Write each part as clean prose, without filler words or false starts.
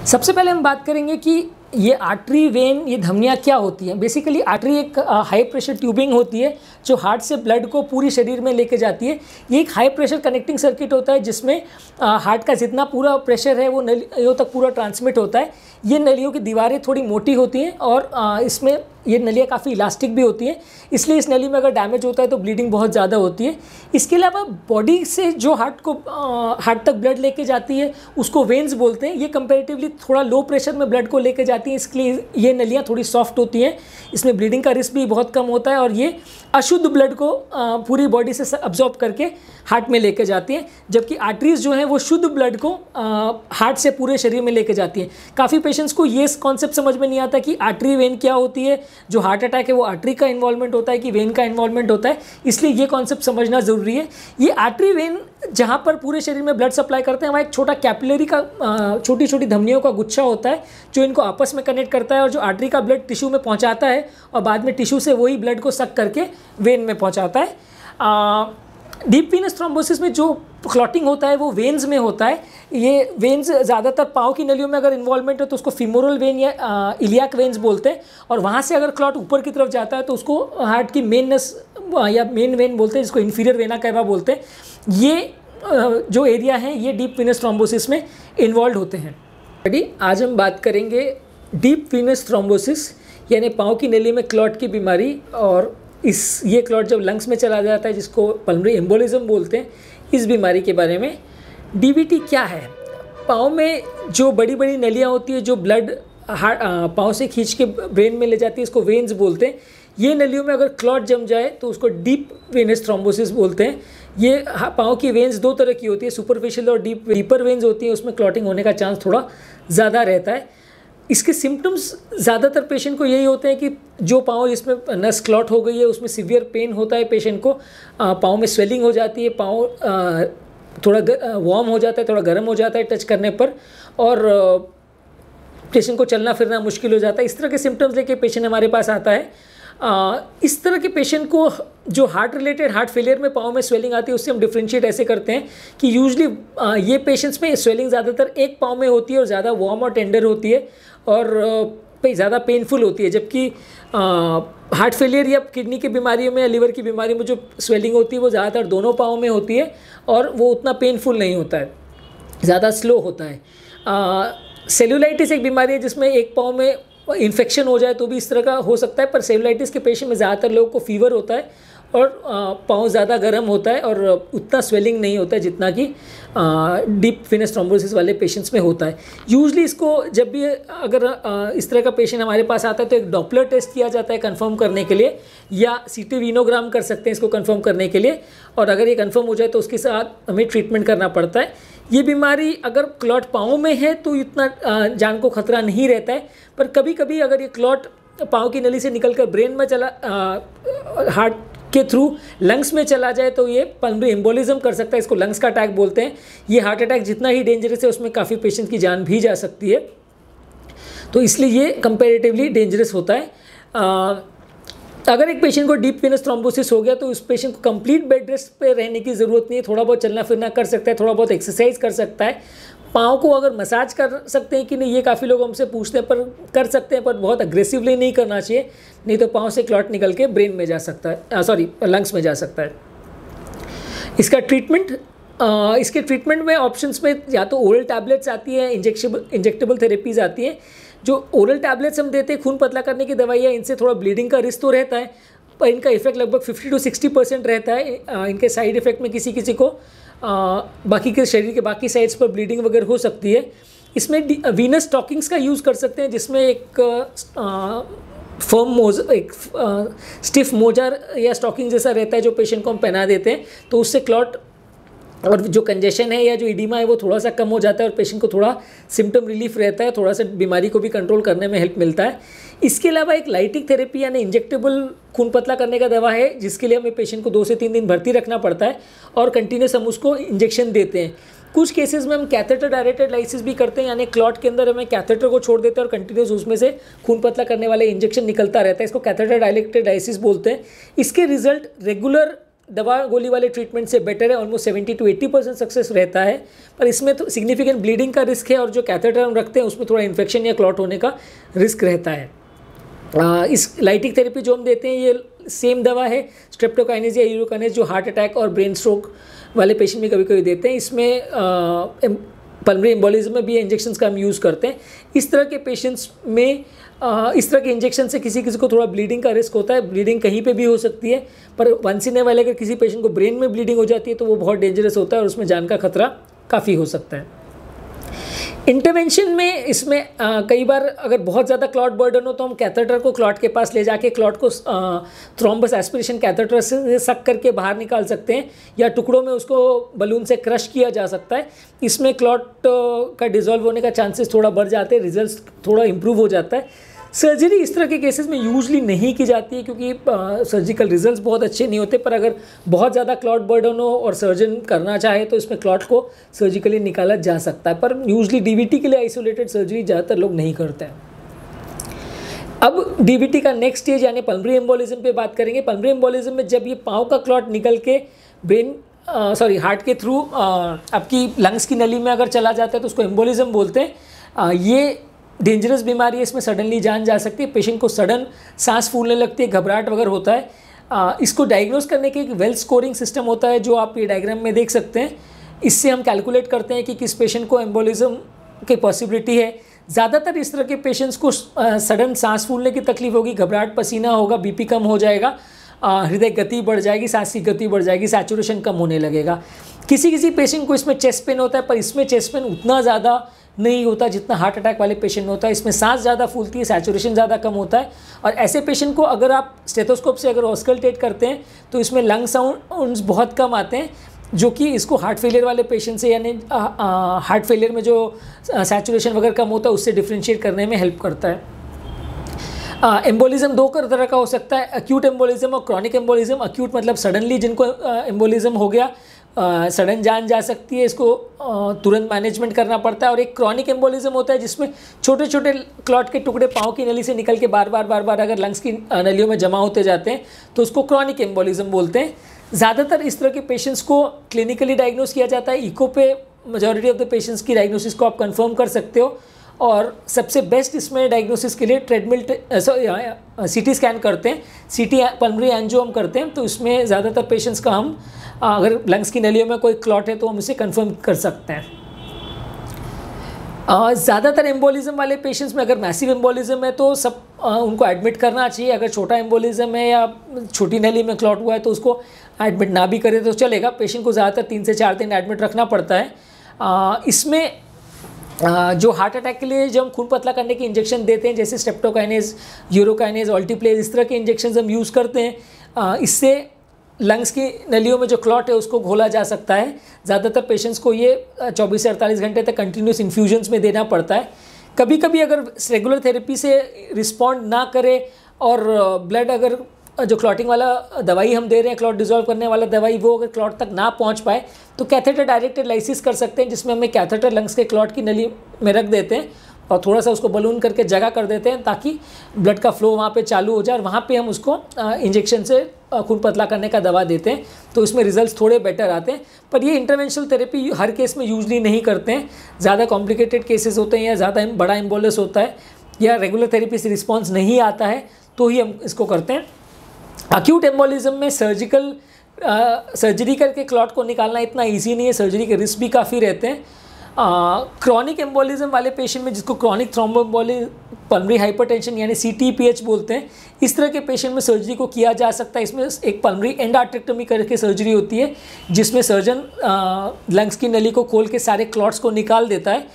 सबसे पहले हम बात करेंगे कि ये आर्टरी, वेन, ये धमनियाँ क्या होती हैं। बेसिकली आर्टरी एक हाई प्रेशर ट्यूबिंग होती है जो हार्ट से ब्लड को पूरी शरीर में लेके जाती है। ये एक हाई प्रेशर कनेक्टिंग सर्किट होता है जिसमें हार्ट का जितना पूरा प्रेशर है वो नलियों तक पूरा ट्रांसमिट होता है। ये नलियों की दीवारें थोड़ी मोटी होती हैं और इसमें ये नलियाँ काफ़ी इलास्टिक भी होती हैं, इसलिए इस नली में अगर डैमेज होता है तो ब्लीडिंग बहुत ज़्यादा होती है। इसके अलावा बॉडी से जो हार्ट तक ब्लड लेके जाती है उसको वेन्स बोलते हैं। ये कंपैरेटिवली थोड़ा लो प्रेशर में ब्लड को लेके जाती हैं, इसलिए ये नलियाँ थोड़ी सॉफ्ट होती हैं, इसमें ब्लीडिंग का रिस्क भी बहुत कम होता है और ये अशुद्ध ब्लड को पूरी बॉडी से अब्जॉर्ब करके हार्ट में लेके जाती हैं। जबकि आर्टरीज जो हैं वो शुद्ध ब्लड को हार्ट से पूरे शरीर में लेके जाती हैं। काफ़ी पेशेंट्स को ये कॉन्सेप्ट समझ में नहीं आता कि आर्टरी वेन क्या होती है। जो हार्ट अटैक है वो आर्टरी का इन्वॉल्वमेंट होता है कि वेन का इन्वॉल्वमेंट होता है, इसलिए ये कॉन्सेप्ट समझना ज़रूरी है। ये आर्टरी वेन जहाँ पर पूरे शरीर में ब्लड सप्लाई करते हैं वहाँ एक छोटा कैपिलरी का छोटी छोटी धमनियों का गुच्छा होता है जो इनको आपस में कनेक्ट करता है और जो आर्टरी का ब्लड टिश्यू में पहुँचाता है और बाद में टिश्यू से वही ब्लड को सक करके वेन में पहुँचाता है। डीप वीनस थ्रोम्बोसिस में जो क्लॉटिंग होता है वो वेन्स में होता है। ये वेन्स ज़्यादातर पाँव की नलियों में अगर इन्वॉल्वमेंट है तो उसको फीमोरल वेन या इलियाक वेन्स बोलते हैं, और वहाँ से अगर क्लॉट ऊपर की तरफ जाता है तो उसको हार्ट की मेन नस या मेन वेन बोलते हैं, जिसको इन्फीरियर वेना कैवा बोलते हैं। ये जो एरिया है ये डीप वीनस थ्रोम्बोसिस में इन्वॉल्व होते हैं। आज हम बात करेंगे डीप वीनस थ्रोम्बोसिस यानी पाँव की नली में क्लॉट की बीमारी, और ये क्लॉट जब लंग्स में चला जाता है जिसको पल्मोनरी एम्बोलिज्म बोलते हैं, इस बीमारी के बारे में। डीवीटी क्या है? पाँव में जो बड़ी बड़ी नलियाँ होती है जो ब्लड पाँव से खींच के ब्रेन में ले जाती है, इसको वेन्स बोलते हैं। ये नलियों में अगर क्लॉट जम जाए तो उसको डीप वेनस थ्रोम्बोसिस बोलते हैं। ये पाँव की वेन्स दो तरह की होती है, सुपरफिशियल और डीपर वेन्स होती है, उसमें क्लॉटिंग होने का चांस थोड़ा ज़्यादा रहता है। इसके सिम्टम्स ज़्यादातर पेशेंट को यही होते हैं कि जो पाँव जिसमें नस क्लॉट हो गई है उसमें सीवियर पेन होता है पेशेंट को, पाँव में स्वेलिंग हो जाती है, पाँव थोड़ा वार्म हो जाता है, थोड़ा गर्म हो जाता है टच करने पर, और पेशेंट को चलना फिरना मुश्किल हो जाता है। इस तरह के सिम्टम्स लेके पेशेंट हमारे पास आता है। इस तरह के पेशेंट को जो हार्ट रिलेटेड हार्ट फेलियर में पाँव में स्वेलिंग आती है उससे हम डिफ्रेंशिएट ऐसे करते हैं कि यूजली ये पेशेंट्स में स्वेलिंग ज़्यादातर एक पाँव में होती है और ज़्यादा वार्म और टेंडर होती है और ज़्यादा पेनफुल होती है। जबकि हार्ट फेलियर या किडनी की बीमारियों में या लिवर की बीमारी में जो स्वेलिंग होती है वो ज़्यादातर दोनों पाँव में होती है और वो उतना पेनफुल नहीं होता है, ज़्यादा स्लो होता है। सेलुलाइटिस एक बीमारी है जिसमें एक पाँव में इन्फेक्शन हो जाए तो भी इस तरह का हो सकता है, पर सेलुलाइटिस के पेशेंट में ज़्यादातर लोगों को फीवर होता है और पाँव ज़्यादा गर्म होता है और उतना स्वेलिंग नहीं होता है जितना कि डीप वीनस थ्रोम्बोसिस वाले पेशेंट्स में होता है। यूजली इसको जब भी अगर इस तरह का पेशेंट हमारे पास आता है तो एक डॉपलर टेस्ट किया जाता है कंफर्म करने के लिए, या सीटी वीनोग्राम कर सकते हैं इसको कंफर्म करने के लिए, और अगर ये कंफर्म हो जाए तो उसके साथ हमें ट्रीटमेंट करना पड़ता है। ये बीमारी अगर क्लॉट पाँव में है तो इतना जान को खतरा नहीं रहता है, पर कभी कभी अगर ये क्लॉट पाँव की नली से निकलकर ब्रेन में हार्ट के थ्रू लंग्स में चला जाए तो ये पल्मोनरी एम्बोलिज्म कर सकता है, इसको लंग्स का अटैक बोलते हैं। ये हार्ट अटैक जितना ही डेंजरस है उसमें काफ़ी पेशेंट की जान भी जा सकती है, तो इसलिए ये कंपैरेटिवली डेंजरस होता है। अगर एक पेशेंट को डीप वीनस थ्रोम्बोसिस हो गया तो उस पेशेंट को कंप्लीट बेड रेस्ट पे रहने की ज़रूरत नहीं है, थोड़ा बहुत चलना फिरना कर सकता है, थोड़ा बहुत एक्सरसाइज कर सकता है। पाँव को अगर मसाज कर सकते हैं कि नहीं, ये काफ़ी लोग हमसे पूछते हैं, पर कर सकते हैं, पर बहुत अग्रेसिवली नहीं करना चाहिए, नहीं तो पाँव से क्लॉट निकल के ब्रेन में जा सकता है, लंग्स में जा सकता है। इसका ट्रीटमेंट इसके ट्रीटमेंट में ऑप्शंस में या तो ओरल टैबलेट्स आती है, इंजेक्टेबल थेरेपीज़ आती हैं। जो ओरल टैबलेट्स हम देते हैं खून पतला करने की दवाइयाँ, इनसे थोड़ा ब्लीडिंग का रिस्क तो रहता है, पर इनका इफेक्ट लगभग 50 to 60% रहता है। इनके साइड इफ़ेक्ट में किसी किसी को बाकी के शरीर के बाकी साइड्स पर ब्लीडिंग वगैरह हो सकती है। इसमें वीनस स्टॉकिंग्स का यूज़ कर सकते हैं, जिसमें एक एक स्टिफ मोजा या स्टॉकिंग जैसा रहता है जो पेशेंट को हम पहना देते हैं, तो उससे क्लॉट और जो कंजेशन है या जो इडीमा है वो थोड़ा सा कम हो जाता है और पेशेंट को थोड़ा सिम्टम रिलीफ रहता है, थोड़ा सा बीमारी को भी कंट्रोल करने में हेल्प मिलता है। इसके अलावा एक लाइटिक थेरेपी यानी इंजेक्टेबल खून पतला करने का दवा है, जिसके लिए हमें पेशेंट को 2 से 3 दिन भर्ती रखना पड़ता है और कंटिन्यूस हम उसको इंजेक्शन देते हैं। कुछ केसेस में हम कैथेटर डायरेक्टेड लाइसिस भी करते हैं, यानी क्लॉट के अंदर हमें कैथेटर को छोड़ देते हैं और कंटिन्यूस उसमें से खून पतला करने वाले इंजेक्शन निकलता रहता है, इसको कैथेटर डायरेक्टेड लाइसिस बोलते हैं। इसके रिजल्ट रेगुलर दवा गोली वाले ट्रीटमेंट से बेटर है, ऑलमोस्ट 70 to 80% सक्सेस रहता है, पर इसमें तो सिग्निफिकेंट ब्लीडिंग का रिस्क है और जो कैथेटर हम रखते हैं उसमें थोड़ा इन्फेक्शन या क्लॉट होने का रिस्क रहता है। इस लाइटिक थेरेपी जो हम देते हैं ये सेम दवा है स्ट्रेप्टोकाइनेज या यूरोकाइनेज जो हार्ट अटैक और ब्रेन स्ट्रोक वाले पेशेंट में कभी कभी देते हैं। इसमें पल्मोनरी एम्बोलिज्म में भी इंजेक्शंस का हम यूज़ करते हैं। इस तरह के पेशेंट्स में इस तरह के इंजेक्शन से किसी किसी को थोड़ा ब्लीडिंग का रिस्क होता है, ब्लीडिंग कहीं पे भी हो सकती है, पर वंस इन ए वाइल अगर किसी पेशेंट को ब्रेन में ब्लीडिंग हो जाती है तो वो बहुत डेंजरस होता है और उसमें जान का खतरा काफ़ी हो सकता है। इंटरवेंशन में इसमें कई बार अगर बहुत ज़्यादा क्लॉट बर्डन हो तो हम कैथेटर को क्लॉट के पास ले जाके क्लॉट को थ्रोम्बस एस्पिरेशन कैथेटर से सक करके बाहर निकाल सकते हैं या टुकड़ों में उसको बलून से क्रश किया जा सकता है। इसमें क्लॉट का डिज़ोल्व होने का चांसेस थोड़ा बढ़ जाते हैं, रिजल्ट्स थोड़ा इंप्रूव हो जाता है। सर्जरी इस तरह के केसेस में यूजली नहीं की जाती है क्योंकि सर्जिकल रिजल्ट्स बहुत अच्छे नहीं होते, पर अगर बहुत ज़्यादा क्लॉट बर्डन हो और सर्जन करना चाहे तो इसमें क्लॉट को सर्जिकली निकाला जा सकता है, पर यूजली डीवीटी के लिए आइसोलेटेड सर्जरी ज़्यादातर लोग नहीं करते हैं। अब डीवीटी का नेक्स्ट स्टेज यानी पल्मोनरी एम्बोलिज्म पे बात करेंगे। पल्मोनरी एम्बोलिज्म में जब ये पाँव का क्लॉट निकल के हार्ट के थ्रू आपकी लंग्स की नली में अगर चला जाता है तो उसको एम्बोलिज्म बोलते हैं। ये डेंजरस बीमारी है, इसमें सडनली जान जा सकती है, पेशेंट को सडन सांस फूलने लगती है, घबराहट वगैरह होता है। इसको डायग्नोस करने के एक वेल स्कोरिंग सिस्टम होता है जो आप ये डायग्राम में देख सकते हैं। इससे हम कैलकुलेट करते हैं कि किस पेशेंट को एम्बोलिज्म की पॉसिबिलिटी है। ज़्यादातर इस तरह के पेशेंट्स को सडन सांस फूलने की तकलीफ होगी, घबराहट, पसीना होगा, बीपी कम हो जाएगा, हृदय गति बढ़ जाएगी, सांस की गति बढ़ जाएगी, सैचुरेशन कम होने लगेगा। किसी किसी पेशेंट को इसमें चेस्ट पेन होता है, पर इसमें चेस्ट पेन उतना ज़्यादा नहीं होता जितना हार्ट अटैक वाले पेशेंट में होता है। इसमें सांस ज़्यादा फूलती है, सैचुरेशन ज़्यादा कम होता है, और ऐसे पेशेंट को अगर आप स्टेथोस्कोप से अगर ऑस्कल्टेट करते हैं तो इसमें लंग साउंड्स बहुत कम आते हैं, जो कि इसको हार्ट फेलियर वाले पेशेंट से यानी हार्ट फेलियर में जो सैचुरेशन वगैरह कम होता है उससे डिफ्रेंशिएट करने में हेल्प करता है। एम्बोलिज्म दो तरह का हो सकता है, एक्यूट एम्बोलिज्म और क्रॉनिक एम्बोलिज्म। एक्यूट मतलब सडनली जिनको एम्बोलिज्म हो गया, सडन जान जा सकती है, इसको तुरंत मैनेजमेंट करना पड़ता है। और एक क्रॉनिक एम्बोलिज्म होता है जिसमें छोटे छोटे क्लॉट के टुकड़े पाँव की नली से निकल के बार बार अगर लंग्स की नलियों में जमा होते जाते हैं तो उसको क्रॉनिक एम्बोलिज्म बोलते हैं। ज़्यादातर इस तरह के पेशेंट्स को क्लिनिकली डायग्नोस किया जाता है। इको पे मेजॉरिटी ऑफ द पेशेंट्स की डायग्नोसिस को आप कंफर्म कर सकते हो, और सबसे बेस्ट इसमें डायग्नोसिस के लिए ट्रेडमिल सीटी स्कैन करते हैं, सीटी पल्मोनरी एंजियो हम करते हैं। तो इसमें ज़्यादातर पेशेंट्स का हम अगर लंग्स की नलियों में कोई क्लॉट है तो हम उसे कंफर्म कर सकते हैं। ज़्यादातर एम्बोलिज्म वाले पेशेंट्स में अगर मैसिव एम्बोलिज्म है तो सब उनको एडमिट करना चाहिए। अगर छोटा एम्बोलिज्म है या छोटी नली में क्लॉट हुआ है तो उसको एडमिट ना भी करें तो चलेगा। पेशेंट को ज़्यादातर 3 से 4 दिन एडमिट रखना पड़ता है। इसमें जो हार्ट अटैक के लिए जब हम खून पतला करने के इंजेक्शन देते हैं जैसे स्ट्रेप्टोकाइनेज, यूरोकाइनेज, ऑल्टीप्लेज, इस तरह के इंजेक्शन हम यूज़ करते हैं। इससे लंग्स की नलियों में जो क्लॉट है उसको घोला जा सकता है। ज़्यादातर पेशेंट्स को ये 24 से 48 घंटे तक कंटिन्यूस इन्फ्यूजन्स में देना पड़ता है। कभी कभी अगर रेगुलर थेरेपी से रिस्पॉन्ड ना करे और ब्लड अगर जो क्लॉटिंग वाला दवाई हम दे रहे हैं, क्लॉट डिजॉल्व करने वाला दवाई, वो अगर क्लॉट तक ना पहुंच पाए तो कैथेटर डायरेक्टेड लाइसिस कर सकते हैं, जिसमें हमें कैथेटर लंग्स के क्लॉट की नली में रख देते हैं और थोड़ा सा उसको बलून करके जगह कर देते हैं ताकि ब्लड का फ्लो वहाँ पे चालू हो जाए, और वहाँ पे हम उसको इंजेक्शन से खून पतला करने का दवा देते हैं। तो इसमें रिजल्ट्स थोड़े बेटर आते हैं। पर ये इंटरवेंशनल थेरेपी हर केस में यूजली नहीं करते हैं। ज़्यादा कॉम्प्लिकेटेड केसेस होते हैं या ज़्यादा बड़ा एम्बोलस होता है या रेगुलर थेरेपी से रिस्पॉन्स नहीं आता है तो ही हम इसको करते हैं। एक्यूट एम्बोलिज्म में सर्जरी करके क्लॉट को निकालना इतना ईजी नहीं है, सर्जरी के रिस्क भी काफ़ी रहते हैं। क्रॉनिक एम्बोलिज्म वाले पेशेंट में, जिसको क्रॉनिक थ्रोम्बोएम्बोलिक पल्मोनरी हाइपरटेंशन यानी CTPH बोलते हैं, इस तरह के पेशेंट में सर्जरी को किया जा सकता है। इसमें एक पल्मोनरी एंडार्टेक्टमी करके सर्जरी होती है जिसमें सर्जन लंग्स की नली को खोल के सारे क्लॉट्स को निकाल देता है।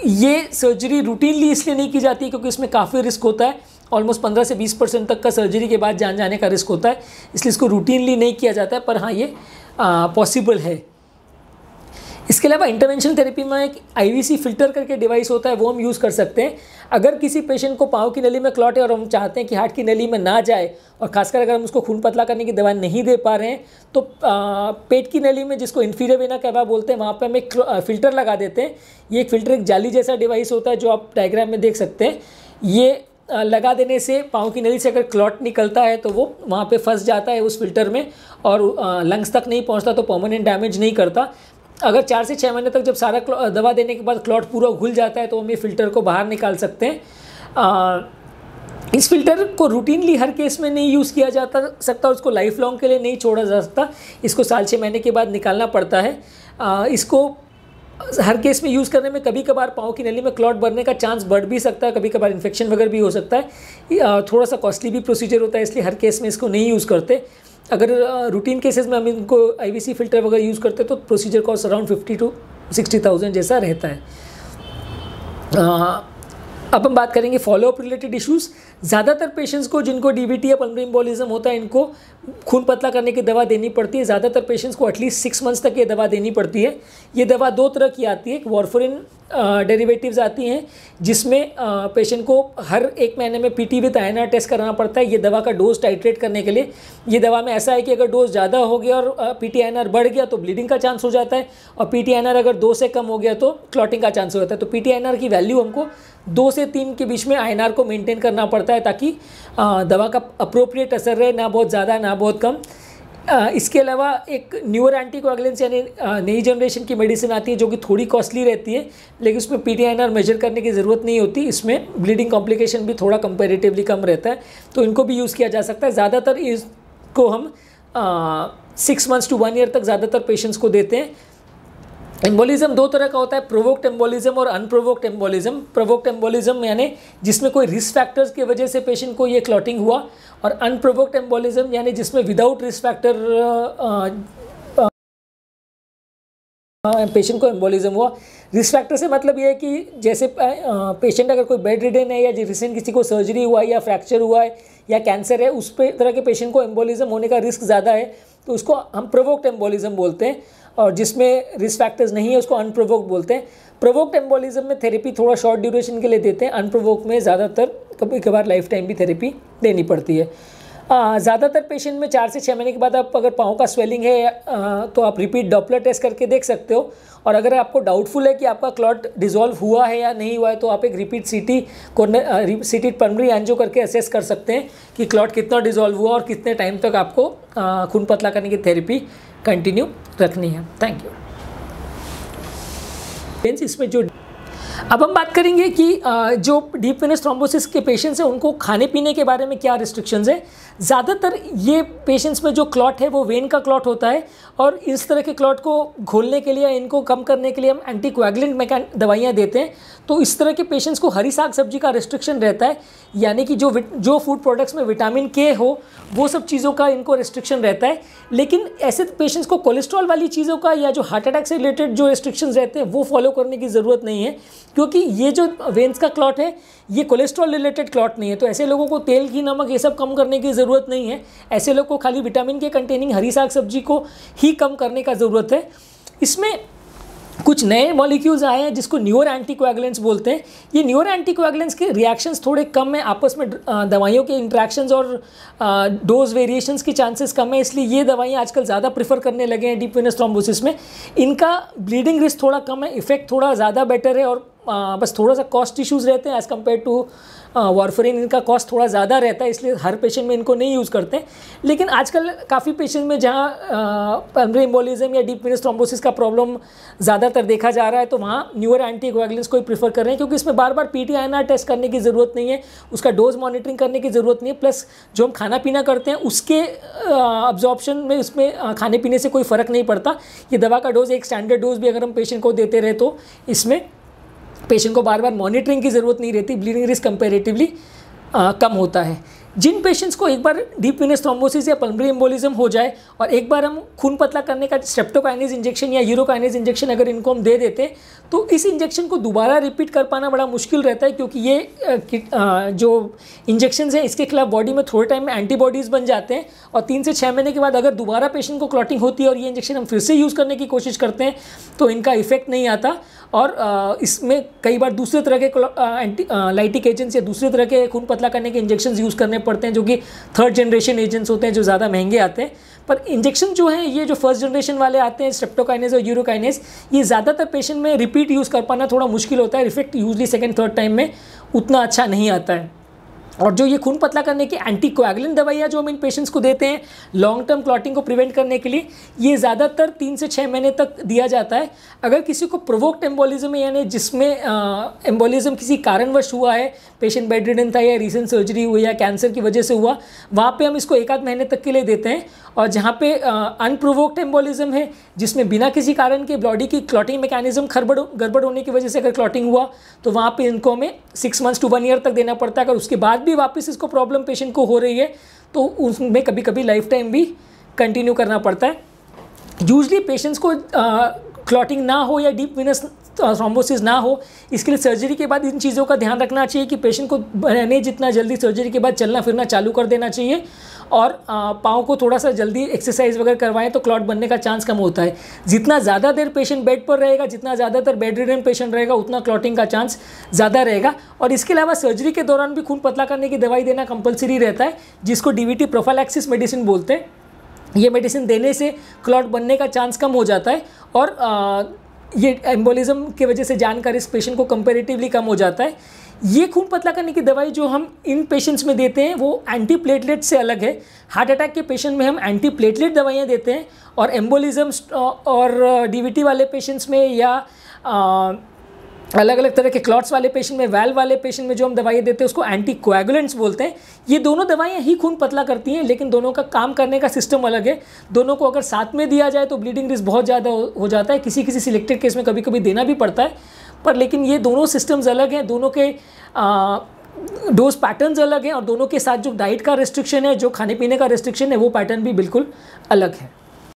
ये सर्जरी रूटीनली इसलिए नहीं की जाती क्योंकि इसमें काफ़ी रिस्क होता है। ऑलमोस्ट 15 से 20% तक का सर्जरी के बाद जान जाने का रिस्क होता है, इसलिए इसको रूटीनली नहीं किया जाता है। पर हाँ, ये पॉसिबल है। इसके अलावा इंटरवेंशनल थेरेपी में एक IVC फिल्टर करके डिवाइस होता है, वो हम यूज़ कर सकते हैं। अगर किसी पेशेंट को पाँव की नली में क्लॉट है और हम चाहते हैं कि हार्ट की नली में ना जाए, और खासकर अगर हम उसको खून पतला करने की दवा नहीं दे पा रहे हैं, तो पेट की नली में, जिसको इंफीरियर वेना कैवा बोलते हैं, वहाँ पर हम एक फ़िल्टर लगा देते हैं। ये एक फ़िल्टर एक जाली जैसा डिवाइस होता है जो आप डायग्राम में देख सकते हैं। ये लगा देने से पाँव की नली से अगर क्लॉट निकलता है तो वो वहाँ पे फंस जाता है उस फिल्टर में और लंग्स तक नहीं पहुँचता, तो परमानेंट डैमेज नहीं करता। अगर 4 से 6 महीने तक जब सारा दवा देने के बाद क्लॉट पूरा घुल जाता है तो हम ये फ़िल्टर को बाहर निकाल सकते हैं। इस फिल्टर को रूटीनली हर केस में नहीं यूज़ किया जाता सकता, उसको लाइफ लॉन्ग के लिए नहीं छोड़ा जा सकता, इसको साल 6 महीने के बाद निकालना पड़ता है। इसको हर केस में यूज़ करने में कभी कभार पाँव की नली में क्लॉट बढ़ने का चांस बढ़ भी सकता है, कभी कभार इन्फेक्शन वगैरह भी हो सकता है। थोड़ा सा कॉस्टली भी प्रोसीजर होता है, इसलिए हर केस में इसको नहीं यूज़ करते। अगर रूटीन केसेस में हम इनको IVC फिल्टर वगैरह यूज़ करते तो प्रोसीजर कॉस्ट अराउंड 50 to 60,000 जैसा रहता है। अब हम बात करेंगे फॉलोअप रिलेटेड इश्यूज़। ज़्यादातर पेशेंट्स को जिनको DVT या पल्मोनरी एम्बोलिज्म होता है इनको खून पतला करने की दवा देनी पड़ती है। ज़्यादातर पेशेंट्स को एटलीस्ट 6 मंथ्स तक ये दवा देनी पड़ती है। ये दवा 2 तरह की आती है, एक वारफरिन डेरिवेटिव्स आती हैं जिसमें पेशेंट को हर 1 महीने में PT विद INR टेस्ट कराना पड़ता है ये दवा का डोज टाइट्रेट करने के लिए। ये दवा में ऐसा है कि अगर डोज ज़्यादा हो गया और PT INR बढ़ गया तो ब्लीडिंग का चांस हो जाता है, और PT INR अगर 2 से कम हो गया तो क्लॉटिंग का चांस हो जाता है। तो PT INR की वैल्यू हमको 2 से 3 के बीच में INR को मेंटेन करना पड़ता है ताकि दवा का अप्रोप्रिएट असर रहे, ना बहुत ज़्यादा ना बहुत कम। इसके अलावा एक न्यूअर एंटीकोएगुलेंट्स यानी नई जनरेशन की मेडिसिन आती है जो कि थोड़ी कॉस्टली रहती है, लेकिन उसमें PT INR मेजर करने की ज़रूरत नहीं होती। इसमें ब्लीडिंग कॉम्प्लिकेशन भी थोड़ा कंपैरेटिवली कम रहता है, तो इनको भी यूज़ किया जा सकता है। ज़्यादातर इसको हम 6 मंथ्स to 1 year तक ज़्यादातर पेशेंट्स को देते हैं। एम्बोलिज्म 2 तरह का होता है, प्रोवोक्ड एम्बोलिज्म और अनप्रोवोक्ड एम्बोलिज्म। प्रोवोक्ड एम्बोलिज्म यानी जिसमें कोई रिस्क फैक्टर्स की वजह से पेशेंट को ये क्लॉटिंग हुआ, और अनप्रोवोक्ड एम्बोलिज्म यानी जिसमें विदाउट रिस्क फैक्टर पेशेंट को एम्बोलिज्म हुआ। रिस्क फैक्टर से मतलब ये है कि जैसे पेशेंट अगर कोई बेड रिडन है या रिसेंट किसी को सर्जरी हुआ है या फ्रैक्चर हुआ है या कैंसर है, उस तरह के पेशेंट को एम्बोलिज्म होने का रिस्क ज़्यादा है, तो उसको हम प्रोवोक्ड एम्बोलिज्म बोलते हैं। और जिसमें रिस्क फैक्टर्स नहीं है उसको अनप्रोवोक्ड बोलते हैं। प्रोवोक्ड एम्बोलिज्म में थेरेपी थोड़ा शॉर्ट ड्यूरेशन के लिए देते हैं, अनप्रोवोक्ड में ज़्यादातर कभी कभार लाइफ टाइम भी थेरेपी देनी पड़ती है। ज़्यादातर पेशेंट में 4 से 6 महीने के बाद आप अगर पाँव का स्वेलिंग है तो आप रिपीट डॉपलर टेस्ट करके देख सकते हो, और अगर आपको डाउटफुल है कि आपका क्लॉट डिसॉल्व हुआ है या नहीं हुआ है तो आप एक रिपीट CT पल्मोनरी एंजियो करके असेस कर सकते हैं कि क्लॉट कितना डिसॉल्व हुआ और कितने टाइम तक आपको खून पतला करने की थेरेपी कंटिन्यू रखनी है। Thank you. इसमें जो अब हम बात करेंगे कि जो डीप वेनस थ्रोम्बोसिस के पेशेंट्स हैं उनको खाने पीने के बारे में क्या रिस्ट्रिक्शंस है। ज़्यादातर ये पेशेंट्स में जो क्लॉट है वो वेन का क्लॉट होता है, और इस तरह के क्लॉट को घोलने के लिए, इनको कम करने के लिए हम एंटीकोएगुलेंट दवाइयाँ देते हैं। तो इस तरह के पेशेंट्स को हरी साग सब्जी का रिस्ट्रिक्शन रहता है, यानी कि जो फूड प्रोडक्ट्स में विटामिन K हो वो सब चीज़ों का इनको रिस्ट्रिक्शन रहता है। लेकिन ऐसे पेशेंट्स को कोलेस्ट्रॉल वाली चीज़ों का या जो हार्ट अटैक से रिलेटेड जो रिस्ट्रिक्शंस रहते हैं वो फॉलो करने की ज़रूरत नहीं है, क्योंकि ये जो वेन्स का क्लॉट है ये कोलेस्ट्रॉल रिलेटेड क्लॉट नहीं है। तो ऐसे लोगों को तेल घी नमक ये सब कम करने की ज़रूरत नहीं है। ऐसे लोगों को खाली विटामिन K कंटेनिंग हरी साग सब्जी को ही कम करने का ज़रूरत है। इसमें कुछ नए मॉलिक्यूल्स आए हैं जिसको न्यूअर एंटीकोएगुलेंट्स बोलते हैं। ये न्यूअर एंटीकोएगुलेंट्स के रिएक्शंस थोड़े कम हैं, आपस में दवाइयों के इंटरेक्शंस और डोज वेरिएशंस के चांसेस कम है, इसलिए ये दवाइयाँ आजकल ज़्यादा प्रेफर करने लगे हैं डीप वेनस थ्रोम्बोसिस में। इनका ब्लीडिंग रिस्क थोड़ा कम है, इफेक्ट थोड़ा ज़्यादा बेटर है, और बस थोड़ा सा कॉस्ट इश्यूज़ रहते हैं एज़ कम्पेयर टू वारफरिन। इनका कॉस्ट थोड़ा ज़्यादा रहता है, इसलिए हर पेशेंट में इनको नहीं यूज़ करते। लेकिन आजकल काफ़ी पेशेंट में जहाँ पल्मोनरी एम्बोलिज्म या डीप वेनस थ्रोम्बोसिस का प्रॉब्लम ज़्यादातर देखा जा रहा है, तो वहाँ न्यूअर एंटीकोएगुलेंट्स को ही प्रीफर कर रहे हैं, क्योंकि इसमें बार बार PT INR टेस्ट करने की ज़रूरत नहीं है, उसका डोज मॉनिटरिंग करने की ज़रूरत नहीं है, प्लस जो हम खाना पीना करते हैं उसके अब्जॉर्प्शन में उसमें खाने पीने से कोई फ़र्क नहीं पड़ता। ये दवा का डोज एक स्टैंडर्ड डोज भी अगर हम पेशेंट को देते रहे तो इसमें पेशेंट को बार बार मॉनिटरिंग की ज़रूरत नहीं रहती, ब्लीडिंग रिस्क कंपैरेटिवली कम होता है। जिन पेशेंट्स को एक बार डीप वेनस थ्रोम्बोसिस या पल्मोनरी एम्बोलिज्म हो जाए और एक बार हम खून पतला करने का स्ट्रेप्टोकाइनेज इंजेक्शन या यूरोकाइनेज इंजेक्शन अगर इनको हम दे देते तो इस इंजेक्शन को दोबारा रिपीट कर पाना बड़ा मुश्किल रहता है, क्योंकि ये जो इंजेक्शन हैं इसके खिलाफ बॉडी में थोड़े टाइम में एंटीबॉडीज़ बन जाते हैं, और 3 से 6 महीने के बाद अगर दोबारा पेशेंट को क्लॉटिंग होती है और ये इंजेक्शन हम फिर से यूज़ करने की कोशिश करते हैं तो इनका इफेक्ट नहीं आता, और इसमें कई बार दूसरे तरह के लाइटिक एजेंट्स या दूसरे तरह के खून पतला करने के इंजेक्शन यूज़ करने पड़ते हैं, जो कि 3rd जनरेशन एजेंट्स होते हैं जो ज़्यादा महंगे आते हैं। पर इंजेक्शन जो है ये जो 1st जनरेशन वाले आते हैं स्ट्रेप्टोकाइनेज और यूरोकाइनेज, ये ज़्यादातर पेशेंट में रिपीट यूज़ कर पाना थोड़ा मुश्किल होता है। Effect usually 2nd 3rd time में उतना अच्छा नहीं आता है। और जो ये खून पतला करने की एंटीकोएगुलेंट दवाइयाँ जो हम इन पेशेंट्स को देते हैं लॉन्ग टर्म क्लॉटिंग को प्रिवेंट करने के लिए, ये ज़्यादातर 3 से 6 महीने तक दिया जाता है। अगर किसी को प्रोवोक्ड एम्बोलिज्म है, यानी जिसमें एम्बोलिज्म किसी कारणवश हुआ है, पेशेंट बेड रिडन था या रीसेंट सर्जरी हुई या कैंसर की वजह से हुआ, वहाँ पे हम इसको 1 आध महीने तक के लिए देते हैं। और जहाँ पे अनप्रोवोक्ड एम्बोलिज्म है, जिसमें बिना किसी कारण के बॉडी की क्लॉटिंग मैकेनिज्म गड़बड़ होने की वजह से अगर क्लॉटिंग हुआ, तो वहाँ पे इनको हमें 6 मंथ्स टू 1 ईयर तक देना पड़ता है। अगर उसके बाद भी वापस इसको प्रॉब्लम पेशेंट को हो रही है, तो उसमें कभी कभी लाइफ टाइम भी कंटिन्यू करना पड़ता है। यूजली पेशेंट्स को क्लॉटिंग ना हो या डीप वेनस थ्रोम्बोसिस ना हो, इसके लिए सर्जरी के बाद इन चीज़ों का ध्यान रखना चाहिए कि पेशेंट को बने जितना जल्दी सर्जरी के बाद चलना फिरना चालू कर देना चाहिए, और पाँव को थोड़ा सा जल्दी एक्सरसाइज वगैरह करवाएं तो क्लॉट बनने का चांस कम होता है। जितना ज़्यादा देर पेशेंट बेड पर रहेगा, जितना ज़्यादातर बेड रिडन पेशेंट रहेगा, उतना क्लॉटिंग का चांस ज़्यादा रहेगा। और इसके अलावा सर्जरी के दौरान भी खून पतला करने की दवाई देना कंपलसरी रहता है, जिसको डीवीटी प्रोफाइलैक्सिस मेडिसिन बोलते हैं। ये मेडिसिन देने से क्लॉट बनने का चांस कम हो जाता है, और ये एम्बोलिज्म की वजह से जान का रिस्क पेशेंट को कंपैरेटिवली कम हो जाता है। ये खून पतला करने की दवाई जो हम इन पेशेंट्स में देते हैं वो एंटी प्लेटलेट से अलग है। हार्ट अटैक के पेशेंट में हम एंटी प्लेटलेट दवाइयाँ देते हैं, और एम्बोलिज्म और डीवीटी वाले पेशेंट्स में या अलग अलग तरह के क्लॉट्स वाले पेशेंट में, वाल्व वाले पेशेंट में जो हम दवाइयाँ देते हैं उसको एंटीकोएगुलेंट्स बोलते हैं। ये दोनों दवाइयाँ ही खून पतला करती हैं, लेकिन दोनों का काम करने का सिस्टम अलग है। दोनों को अगर साथ में दिया जाए तो ब्लीडिंग रिस्क बहुत ज़्यादा हो जाता है। किसी किसी सिलेक्टेड केस में कभी कभी देना भी पड़ता है, पर लेकिन ये दोनों सिस्टम्स अलग हैं, दोनों के डोज पैटर्न्स अलग हैं, और दोनों के साथ जो डाइट का रेस्ट्रिक्शन है, जो खाने पीने का रेस्ट्रिक्शन है, वो पैटर्न भी बिल्कुल अलग है।